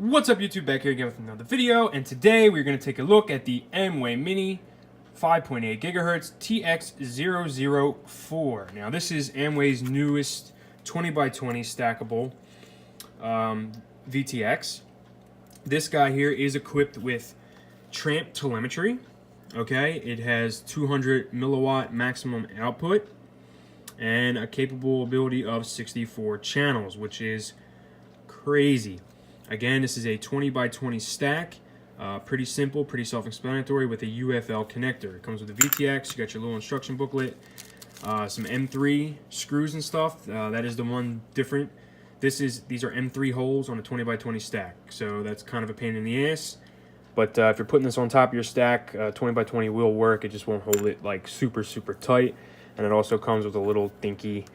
What's up YouTube, back here again with another video, and today we're going to take a look at the Aomway Mini 5.8 GHz TX004. Now this is Aomway's newest 20x20 stackable VTX. This guy here is equipped with Tramp Telemetry. Okay, it has 200 milliwatt maximum output and a capable ability of 64 channels, which is crazy. Again, this is a 20x20 stack. Pretty simple, pretty self-explanatory with a UFL connector. It comes with a VTX. You got your little instruction booklet, some M3 screws and stuff. That is the one different. These are M3 holes on a 20x20 stack, so that's kind of a pain in the ass. But if you're putting this on top of your stack, 20x20 will work. It just won't hold it like super tight. And it also comes with a little dinky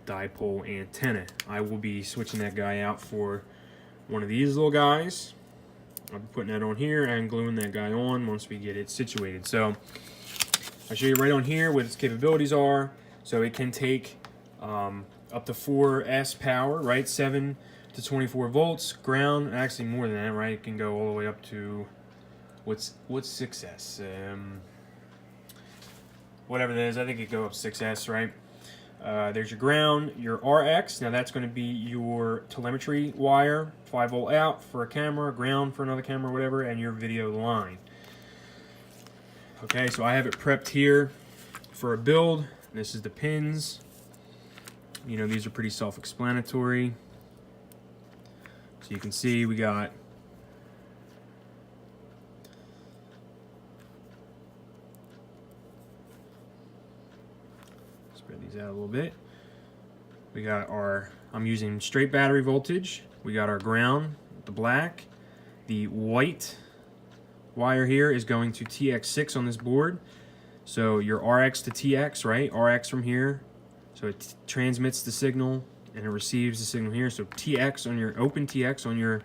dipole antenna. I will be switching that guy out for one of these little guys. I'll be putting that on here and gluing that guy on once we get it situated. So I'll show you right on here what its capabilities are. So it can take up to 4S power, right? 7 to 24 volts, ground, actually more than that, right? It can go all the way up to what's 6S? Whatever that is, I think it go up 6S, right? There's your ground, your RX. Now that's going to be your telemetry wire, 5 volt out for a camera, ground for another camera, whatever, and your video line. Okay, so I have it prepped here for a build. This is the pins. You know, these are pretty self-explanatory. So you can see we got these out a little bit. We got I'm using straight battery voltage. We got our ground, the black. The white wire here is going to TX6 on this board. So your RX to TX, right? RX from here. So it transmits the signal and it receives the signal here. So TX on your open TX on your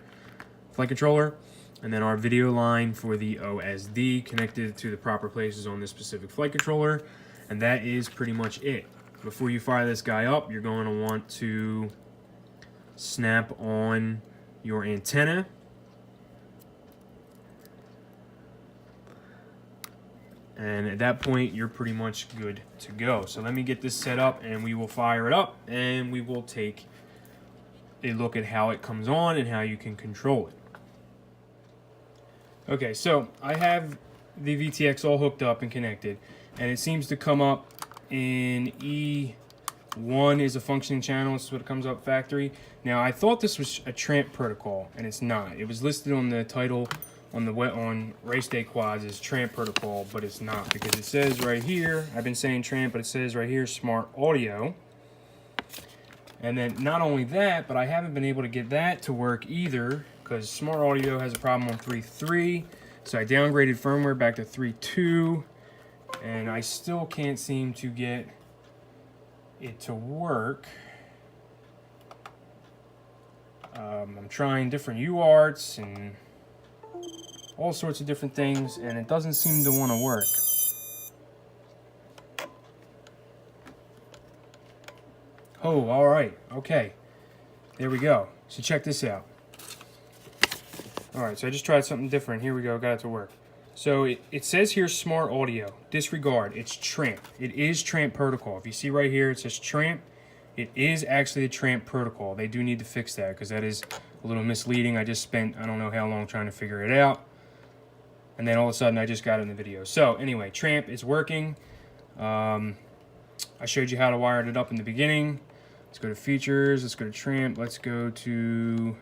flight controller. And then our video line for the OSD connected to the proper places on this specific flight controller. And that is pretty much it. Before you fire this guy up, you're going to want to snap on your antenna. And at that point, you're pretty much good to go. So let me get this set up and we will fire it up and we will take a look at how it comes on and how you can control it. Okay, so I have the VTX all hooked up and connected, and it seems to come up in E1 is a functioning channel. This is what it comes up factory. Now I thought this was a Tramp protocol, and it's not. It was listed on the title on race day quads as Tramp protocol, but it's not, because it says right here, I've been saying Tramp, but it says right here smart audio. And then not only that, but I haven't been able to get that to work either, because smart audio has a problem on 3.3. So I downgraded firmware back to 3.2. And I still can't seem to get it to work. I'm trying different UARTs and all sorts of different things, and it doesn't seem to want to work. Oh, all right. Okay. There we go. So check this out. All right, so I just tried something different. Here we go. Got it to work. So it says here smart audio. Disregard. It's Tramp. It is Tramp protocol. If you see right here, it says Tramp. It is actually a Tramp protocol. They do need to fix that because that is a little misleading. I just spent I don't know how long trying to figure it out. And then all of a sudden I just got it in the video. So anyway, Tramp is working. I showed you how to wire it up in the beginning. Let's go to features. Let's go to Tramp. Let's go to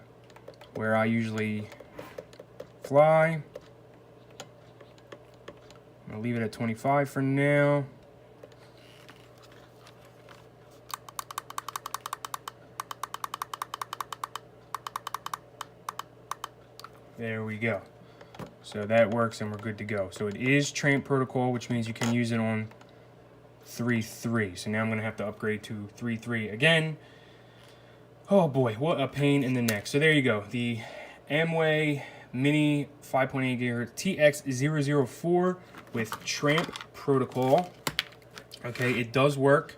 where I usually fly. I'll leave it at 25 for now. There we go. So that works and we're good to go. So it is Tramp protocol, which means you can use it on 3.3. So now I'm going to have to upgrade to 3.3 again. Oh boy, what a pain in the neck. So there you go. The Aomway Mini 5.8 GHz TX004 with Tramp protocol. Okay, it does work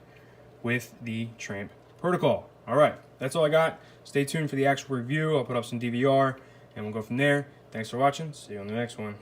with the Tramp protocol. All right, that's all I got. Stay tuned for the actual review. I'll put up some DVR, and we'll go from there. Thanks for watching. See you on the next one.